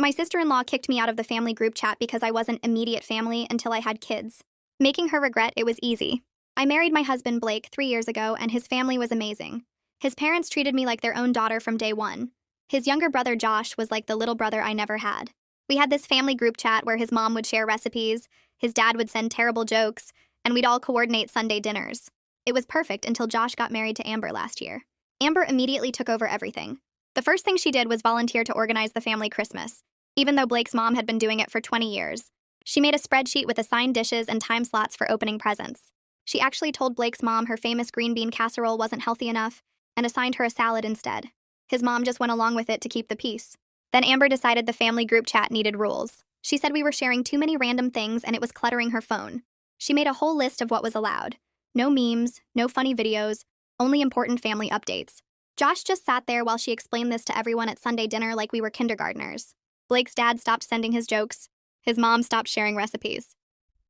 My sister-in-law kicked me out of the family group chat because I wasn't immediate family until I had kids. Making her regret it was easy. I married my husband Blake 3 years ago, and his family was amazing. His parents treated me like their own daughter from day one. His younger brother Josh was like the little brother I never had. We had this family group chat where his mom would share recipes, his dad would send terrible jokes, and we'd all coordinate Sunday dinners. It was perfect until Josh got married to Amber last year. Amber immediately took over everything. The first thing she did was volunteer to organize the family Christmas, even though Blake's mom had been doing it for 20 years. She made a spreadsheet with assigned dishes and time slots for opening presents. She actually told Blake's mom her famous green bean casserole wasn't healthy enough and assigned her a salad instead. His mom just went along with it to keep the peace. Then Amber decided the family group chat needed rules. She said we were sharing too many random things and it was cluttering her phone. She made a whole list of what was allowed. No memes, no funny videos, only important family updates. Josh just sat there while she explained this to everyone at Sunday dinner like we were kindergartners. Blake's dad stopped sending his jokes. His mom stopped sharing recipes.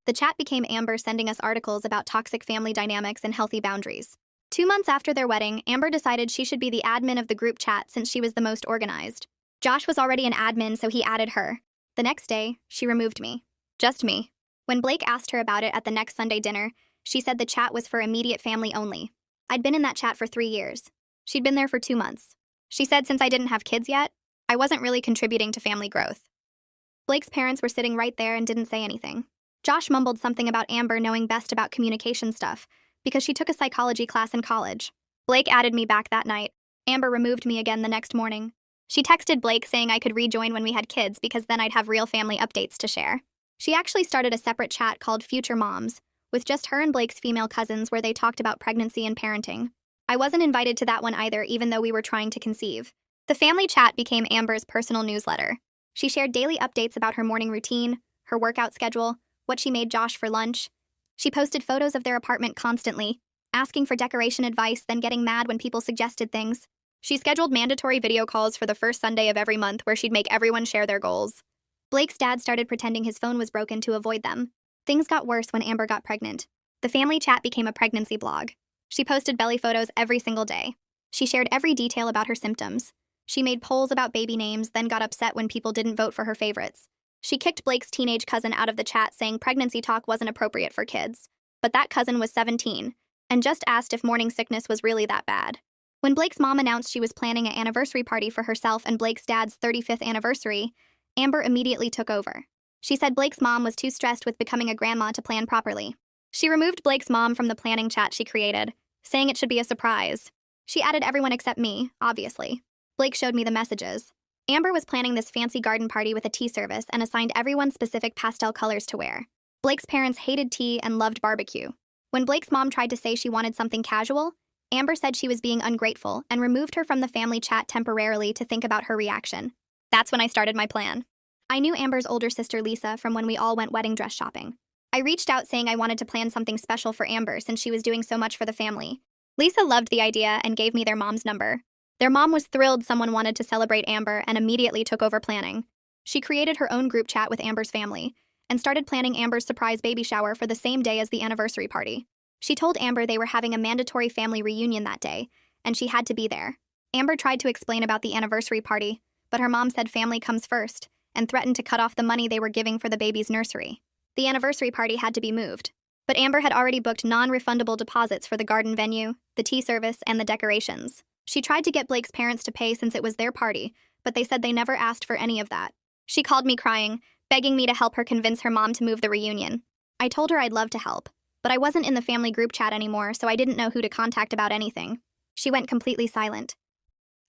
The chat became Amber sending us articles about toxic family dynamics and healthy boundaries. 2 months after their wedding, Amber decided she should be the admin of the group chat since she was the most organized. Josh was already an admin, so he added her. The next day, she removed me. Just me. When Blake asked her about it at the next Sunday dinner, she said the chat was for immediate family only. I'd been in that chat for 3 years. She'd been there for 2 months. She said since I didn't have kids yet, I wasn't really contributing to family growth. Blake's parents were sitting right there and didn't say anything. Josh mumbled something about Amber knowing best about communication stuff because she took a psychology class in college. Blake added me back that night. Amber removed me again the next morning. She texted Blake saying I could rejoin when we had kids because then I'd have real family updates to share. She actually started a separate chat called Future Moms, with just her and Blake's female cousins where they talked about pregnancy and parenting. I wasn't invited to that one either, even though we were trying to conceive. The family chat became Amber's personal newsletter. She shared daily updates about her morning routine, her workout schedule, what she made Josh for lunch. She posted photos of their apartment constantly, asking for decoration advice, then getting mad when people suggested things. She scheduled mandatory video calls for the first Sunday of every month where she'd make everyone share their goals. Blake's dad started pretending his phone was broken to avoid them. Things got worse when Amber got pregnant. The family chat became a pregnancy blog. She posted belly photos every single day. She shared every detail about her symptoms. She made polls about baby names, then got upset when people didn't vote for her favorites. She kicked Blake's teenage cousin out of the chat saying pregnancy talk wasn't appropriate for kids. But that cousin was 17, and just asked if morning sickness was really that bad. When Blake's mom announced she was planning an anniversary party for herself and Blake's dad's 35th anniversary, Amber immediately took over. She said Blake's mom was too stressed with becoming a grandma to plan properly. She removed Blake's mom from the planning chat she created, saying it should be a surprise. She added everyone except me, obviously. Blake showed me the messages. Amber was planning this fancy garden party with a tea service and assigned everyone specific pastel colors to wear. Blake's parents hated tea and loved barbecue. When Blake's mom tried to say she wanted something casual, Amber said she was being ungrateful and removed her from the family chat temporarily to think about her reaction. That's when I started my plan. I knew Amber's older sister Lisa from when we all went wedding dress shopping. I reached out saying I wanted to plan something special for Amber since she was doing so much for the family. Lisa loved the idea and gave me their mom's number. Their mom was thrilled someone wanted to celebrate Amber and immediately took over planning. She created her own group chat with Amber's family and started planning Amber's surprise baby shower for the same day as the anniversary party. She told Amber they were having a mandatory family reunion that day, and she had to be there. Amber tried to explain about the anniversary party, but her mom said family comes first and threatened to cut off the money they were giving for the baby's nursery. The anniversary party had to be moved. But Amber had already booked non-refundable deposits for the garden venue, the tea service, and the decorations. She tried to get Blake's parents to pay since it was their party, but they said they never asked for any of that. She called me crying, begging me to help her convince her mom to move the reunion. I told her I'd love to help, but I wasn't in the family group chat anymore, so I didn't know who to contact about anything. She went completely silent.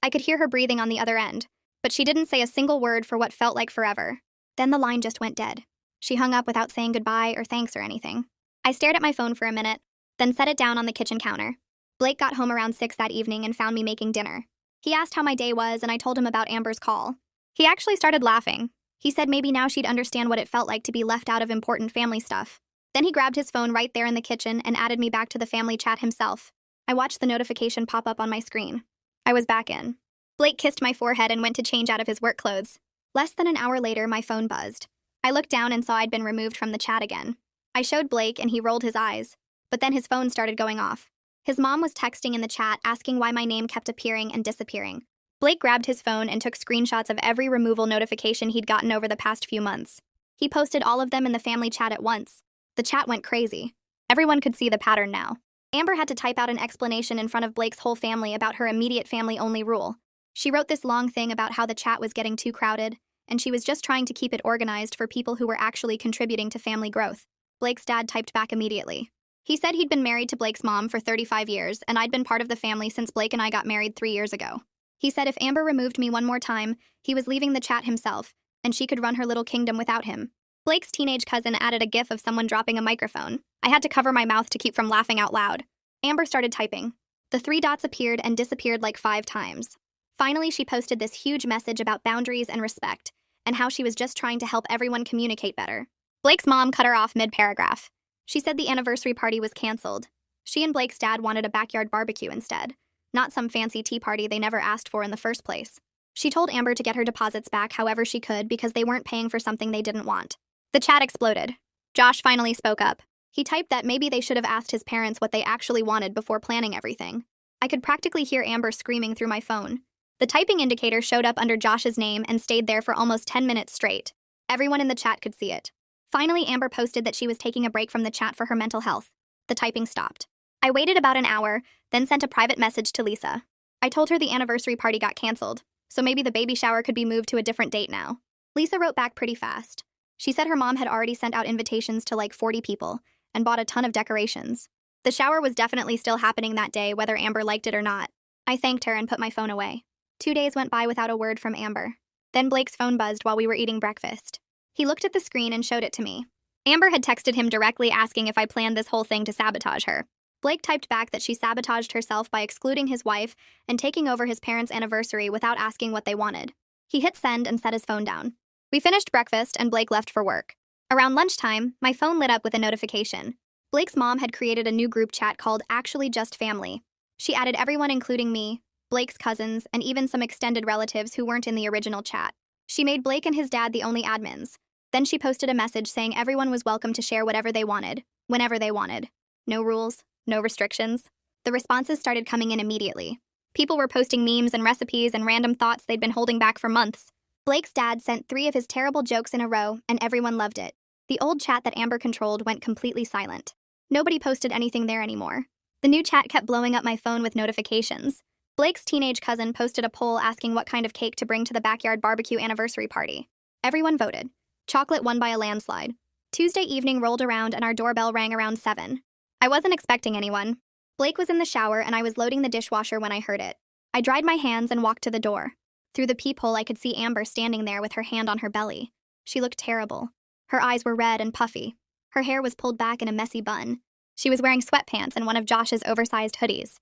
I could hear her breathing on the other end, but she didn't say a single word for what felt like forever. Then the line just went dead. She hung up without saying goodbye or thanks or anything. I stared at my phone for a minute, then set it down on the kitchen counter. Blake got home around 6 that evening and found me making dinner. He asked how my day was, and I told him about Amber's call. He actually started laughing. He said maybe now she'd understand what it felt like to be left out of important family stuff. Then he grabbed his phone right there in the kitchen and added me back to the family chat himself. I watched the notification pop up on my screen. I was back in. Blake kissed my forehead and went to change out of his work clothes. Less than an hour later, my phone buzzed. I looked down and saw I'd been removed from the chat again. I showed Blake and he rolled his eyes, but then his phone started going off. His mom was texting in the chat asking why my name kept appearing and disappearing. Blake grabbed his phone and took screenshots of every removal notification he'd gotten over the past few months. He posted all of them in the family chat at once. The chat went crazy. Everyone could see the pattern now. Amber had to type out an explanation in front of Blake's whole family about her immediate family-only rule. She wrote this long thing about how the chat was getting too crowded, and she was just trying to keep it organized for people who were actually contributing to family growth. Blake's dad typed back immediately. He said he'd been married to Blake's mom for 35 years, and I'd been part of the family since Blake and I got married 3 years ago. He said if Amber removed me one more time, he was leaving the chat himself, and she could run her little kingdom without him. Blake's teenage cousin added a gif of someone dropping a microphone. I had to cover my mouth to keep from laughing out loud. Amber started typing. The 3 dots appeared and disappeared like 5 times. Finally, she posted this huge message about boundaries and respect, and how she was just trying to help everyone communicate better. Blake's mom cut her off mid-paragraph. She said the anniversary party was canceled. She and Blake's dad wanted a backyard barbecue instead, not some fancy tea party they never asked for in the first place. She told Amber to get her deposits back however she could because they weren't paying for something they didn't want. The chat exploded. Josh finally spoke up. He typed that maybe they should have asked his parents what they actually wanted before planning everything. I could practically hear Amber screaming through my phone. The typing indicator showed up under Josh's name and stayed there for almost 10 minutes straight. Everyone in the chat could see it. Finally, Amber posted that she was taking a break from the chat for her mental health. The typing stopped. I waited about an hour, then sent a private message to Lisa. I told her the anniversary party got canceled, so maybe the baby shower could be moved to a different date now. Lisa wrote back pretty fast. She said her mom had already sent out invitations to like 40 people and bought a ton of decorations. The shower was definitely still happening that day, whether Amber liked it or not. I thanked her and put my phone away. 2 days went by without a word from Amber. Then Blake's phone buzzed while we were eating breakfast. He looked at the screen and showed it to me. Amber had texted him directly asking if I planned this whole thing to sabotage her. Blake typed back that she sabotaged herself by excluding his wife and taking over his parents' anniversary without asking what they wanted. He hit send and set his phone down. We finished breakfast and Blake left for work. Around lunchtime, my phone lit up with a notification. Blake's mom had created a new group chat called Actually Just Family. She added everyone including me, Blake's cousins, and even some extended relatives who weren't in the original chat. She made Blake and his dad the only admins. Then she posted a message saying everyone was welcome to share whatever they wanted, whenever they wanted. No rules, no restrictions. The responses started coming in immediately. People were posting memes and recipes and random thoughts they'd been holding back for months. Blake's dad sent 3 of his terrible jokes in a row, and everyone loved it. The old chat that Amber controlled went completely silent. Nobody posted anything there anymore. The new chat kept blowing up my phone with notifications. Blake's teenage cousin posted a poll asking what kind of cake to bring to the backyard barbecue anniversary party. Everyone voted. Chocolate won by a landslide. Tuesday evening rolled around and our doorbell rang around 7. I wasn't expecting anyone. Blake was in the shower and I was loading the dishwasher when I heard it. I dried my hands and walked to the door. Through the peephole, I could see Amber standing there with her hand on her belly. She looked terrible. Her eyes were red and puffy. Her hair was pulled back in a messy bun. She was wearing sweatpants and one of Josh's oversized hoodies.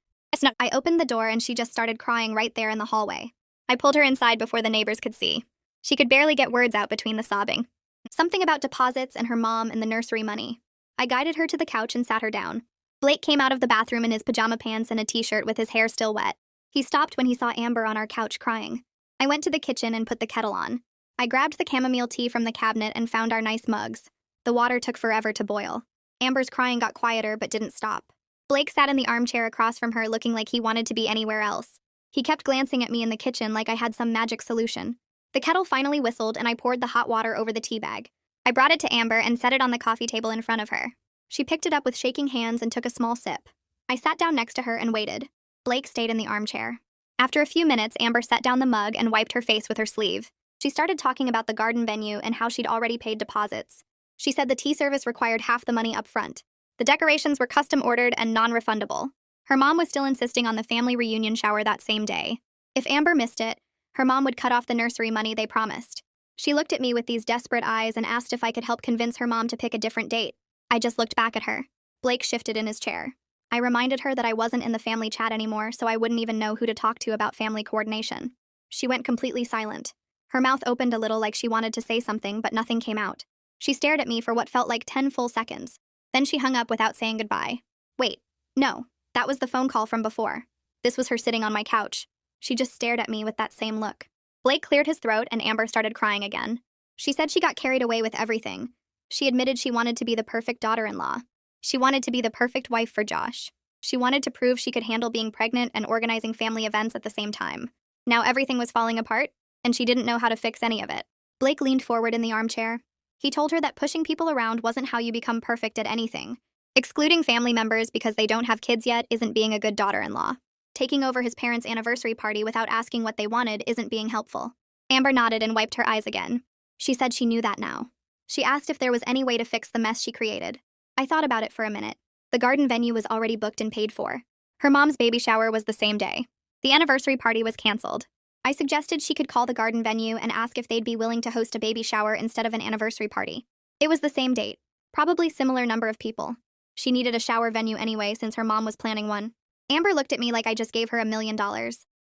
I opened the door and she just started crying right there in the hallway. I pulled her inside before the neighbors could see. She could barely get words out between the sobbing. Something about deposits and her mom and the nursery money. I guided her to the couch and sat her down. Blake came out of the bathroom in his pajama pants and a t-shirt with his hair still wet. He stopped when he saw Amber on our couch crying. I went to the kitchen and put the kettle on. I grabbed the chamomile tea from the cabinet and found our nice mugs. The water took forever to boil. Amber's crying got quieter but didn't stop. Blake sat in the armchair across from her looking like he wanted to be anywhere else. He kept glancing at me in the kitchen like I had some magic solution. The kettle finally whistled and I poured the hot water over the tea bag. I brought it to Amber and set it on the coffee table in front of her. She picked it up with shaking hands and took a small sip. I sat down next to her and waited. Blake stayed in the armchair. After a few minutes, Amber set down the mug and wiped her face with her sleeve. She started talking about the garden venue and how she'd already paid deposits. She said the tea service required half the money up front. The decorations were custom ordered and non-refundable. Her mom was still insisting on the family reunion shower that same day. If Amber missed it, her mom would cut off the nursery money they promised. She looked at me with these desperate eyes and asked if I could help convince her mom to pick a different date. I just looked back at her. Blake shifted in his chair. I reminded her that I wasn't in the family chat anymore, so I wouldn't even know who to talk to about family coordination. She went completely silent. Her mouth opened a little like she wanted to say something, but nothing came out. She stared at me for what felt like 10 full seconds. Then she hung up without saying goodbye. Wait, no, that was the phone call from before. This was her sitting on my couch. She just stared at me with that same look. Blake cleared his throat and Amber started crying again. She said she got carried away with everything. She admitted she wanted to be the perfect daughter-in-law. She wanted to be the perfect wife for Josh. She wanted to prove she could handle being pregnant and organizing family events at the same time. Now everything was falling apart, and she didn't know how to fix any of it. Blake leaned forward in the armchair. He told her that pushing people around wasn't how you become perfect at anything. Excluding family members because they don't have kids yet isn't being a good daughter-in-law. Taking over his parents' anniversary party without asking what they wanted isn't being helpful. Amber nodded and wiped her eyes again. She said she knew that now. She asked if there was any way to fix the mess she created. I thought about it for a minute. The garden venue was already booked and paid for. Her mom's baby shower was the same day. The anniversary party was canceled. I suggested she could call the garden venue and ask if they'd be willing to host a baby shower instead of an anniversary party. It was the same date, probably similar number of people. She needed a shower venue anyway since her mom was planning one. Amber looked at me like I just gave her $1 million.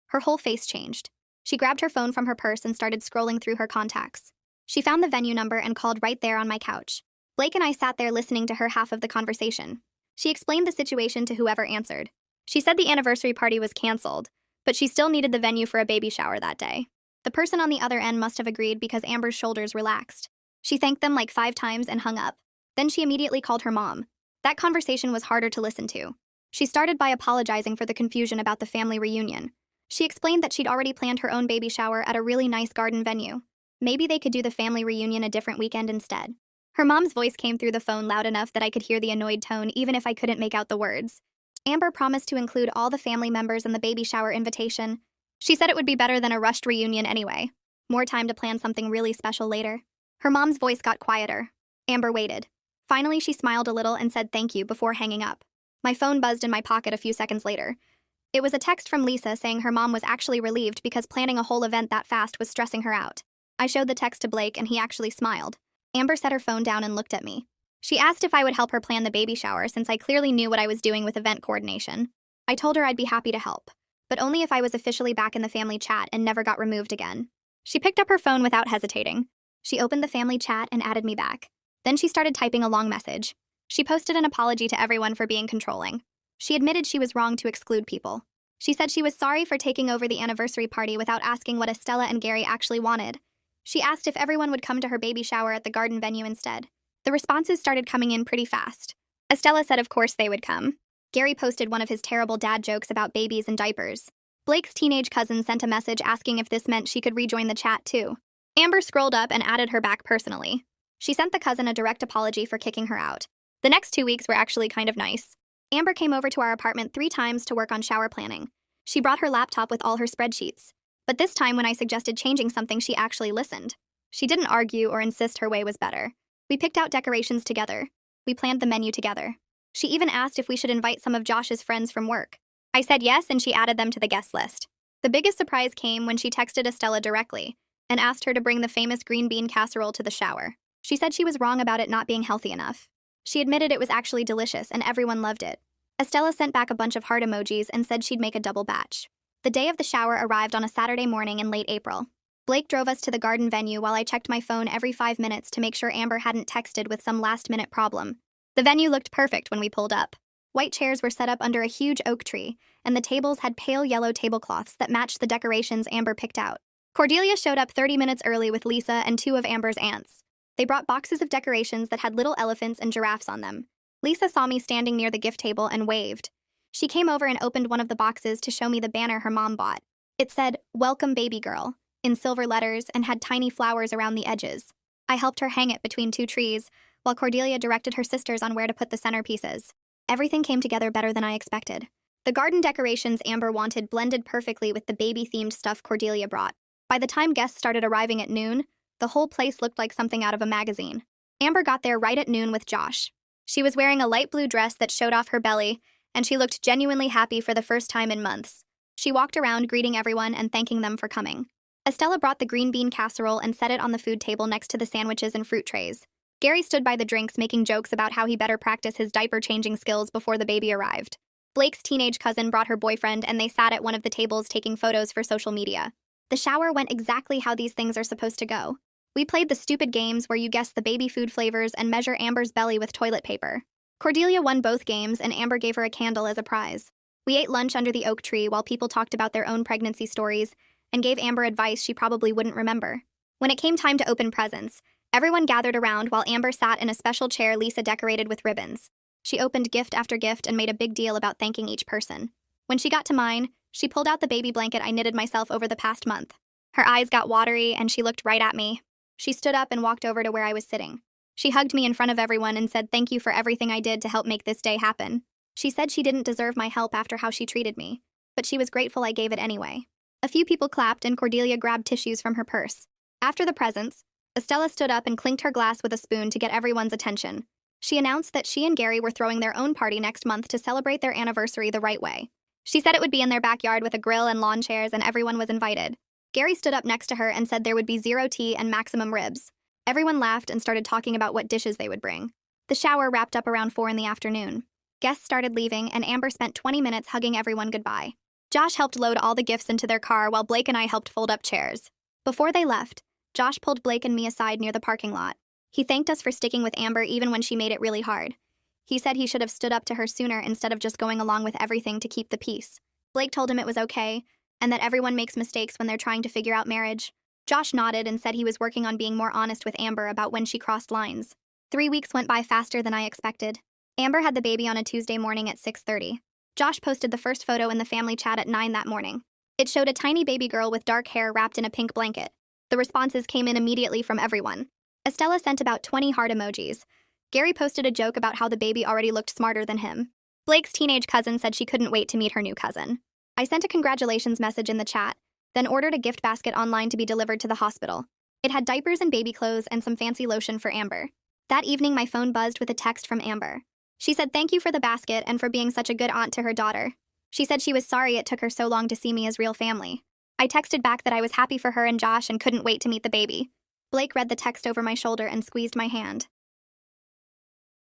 Her whole face changed. She grabbed her phone from her purse and started scrolling through her contacts. She found the venue number and called right there on my couch. Blake and I sat there listening to her half of the conversation. She explained the situation to whoever answered. She said the anniversary party was canceled, but she still needed the venue for a baby shower that day. The person on the other end must have agreed because Amber's shoulders relaxed. She thanked them like 5 times and hung up. Then she immediately called her mom. That conversation was harder to listen to. She started by apologizing for the confusion about the family reunion. She explained that she'd already planned her own baby shower at a really nice garden venue. Maybe they could do the family reunion a different weekend instead. Her mom's voice came through the phone loud enough that I could hear the annoyed tone even if I couldn't make out the words. Amber promised to include all the family members in the baby shower invitation. She said it would be better than a rushed reunion anyway. More time to plan something really special later. Her mom's voice got quieter. Amber waited. Finally, she smiled a little and said thank you before hanging up. My phone buzzed in my pocket a few seconds later. It was a text from Lisa saying her mom was actually relieved because planning a whole event that fast was stressing her out. I showed the text to Blake and he actually smiled. Amber set her phone down and looked at me. She asked if I would help her plan the baby shower since I clearly knew what I was doing with event coordination. I told her I'd be happy to help, but only if I was officially back in the family chat and never got removed again. She picked up her phone without hesitating. She opened the family chat and added me back. Then she started typing a long message. She posted an apology to everyone for being controlling. She admitted she was wrong to exclude people. She said she was sorry for taking over the anniversary party without asking what Estella and Gary actually wanted. She asked if everyone would come to her baby shower at the garden venue instead. The responses started coming in pretty fast. Estella said of course they would come. Gary posted one of his terrible dad jokes about babies and diapers. Blake's teenage cousin sent a message asking if this meant she could rejoin the chat too. Amber scrolled up and added her back personally. She sent the cousin a direct apology for kicking her out. The next 2 weeks were actually kind of nice. Amber came over to our apartment 3 times to work on shower planning. She brought her laptop with all her spreadsheets. But this time when I suggested changing something, she actually listened. She didn't argue or insist her way was better. We picked out decorations together. We planned the menu together. She even asked if we should invite some of Josh's friends from work. I said yes, and she added them to the guest list. The biggest surprise came when she texted Estella directly and asked her to bring the famous green bean casserole to the shower. She said she was wrong about it not being healthy enough. She admitted it was actually delicious and everyone loved it. Estella sent back a bunch of heart emojis and said she'd make a double batch. The day of the shower arrived on a Saturday morning in late April. Blake drove us to the garden venue while I checked my phone every 5 minutes to make sure Amber hadn't texted with some last-minute problem. The venue looked perfect when we pulled up. White chairs were set up under a huge oak tree, and the tables had pale yellow tablecloths that matched the decorations Amber picked out. Cordelia showed up 30 minutes early with Lisa and 2 of Amber's aunts. They brought boxes of decorations that had little elephants and giraffes on them. Lisa saw me standing near the gift table and waved. She came over and opened one of the boxes to show me the banner her mom bought. It said, "Welcome, baby girl," in silver letters and had tiny flowers around the edges. I helped her hang it between 2 trees, while Cordelia directed her sisters on where to put the centerpieces. Everything came together better than I expected. The garden decorations Amber wanted blended perfectly with the baby-themed stuff Cordelia brought. By the time guests started arriving at noon, the whole place looked like something out of a magazine. Amber got there right at noon with Josh. She was wearing a light blue dress that showed off her belly, and she looked genuinely happy for the first time in months. She walked around greeting everyone and thanking them for coming. Estella brought the green bean casserole and set it on the food table next to the sandwiches and fruit trays. Gary stood by the drinks making jokes about how he better practice his diaper-changing skills before the baby arrived. Blake's teenage cousin brought her boyfriend and they sat at one of the tables taking photos for social media. The shower went exactly how these things are supposed to go. We played the stupid games where you guess the baby food flavors and measure Amber's belly with toilet paper. Cordelia won both games and Amber gave her a candle as a prize. We ate lunch under the oak tree while people talked about their own pregnancy stories and gave Amber advice she probably wouldn't remember. When it came time to open presents, everyone gathered around while Amber sat in a special chair Lisa decorated with ribbons. She opened gift after gift and made a big deal about thanking each person. When she got to mine, She pulled out the baby blanket I knitted myself over the past month. Her eyes got watery, and she looked right at me. She stood up and walked over to where I was sitting. She hugged me in front of everyone and said thank you for everything I did to help make this day happen. She said she didn't deserve my help after how she treated me, but she was grateful I gave it anyway. A few people clapped, and Cordelia grabbed tissues from her purse. After the presents, Estella stood up and clinked her glass with a spoon to get everyone's attention. She announced that she and Gary were throwing their own party next month to celebrate their anniversary the right way. She said it would be in their backyard with a grill and lawn chairs, and everyone was invited. Gary stood up next to her and said there would be 0 tea and maximum ribs. Everyone laughed and started talking about what dishes they would bring. The shower wrapped up around 4 in the afternoon. Guests started leaving, and Amber spent 20 minutes hugging everyone goodbye. Josh helped load all the gifts into their car while Blake and I helped fold up chairs. Before they left, Josh pulled Blake and me aside near the parking lot. He thanked us for sticking with Amber even when she made it really hard. He said he should have stood up to her sooner instead of just going along with everything to keep the peace. Blake told him it was okay, and that everyone makes mistakes when they're trying to figure out marriage. Josh nodded and said he was working on being more honest with Amber about when she crossed lines. 3 weeks went by faster than I expected. Amber had the baby on a Tuesday morning at 6:30. Josh posted the first photo in the family chat at 9 that morning. It showed a tiny baby girl with dark hair wrapped in a pink blanket. The responses came in immediately from everyone. Estella sent about 20 heart emojis. Gary posted a joke about how the baby already looked smarter than him. Blake's teenage cousin said she couldn't wait to meet her new cousin. I sent a congratulations message in the chat, then ordered a gift basket online to be delivered to the hospital. It had diapers and baby clothes and some fancy lotion for Amber. That evening, my phone buzzed with a text from Amber. She said thank you for the basket and for being such a good aunt to her daughter. She said she was sorry it took her so long to see me as real family. I texted back that I was happy for her and Josh and couldn't wait to meet the baby. Blake read the text over my shoulder and squeezed my hand.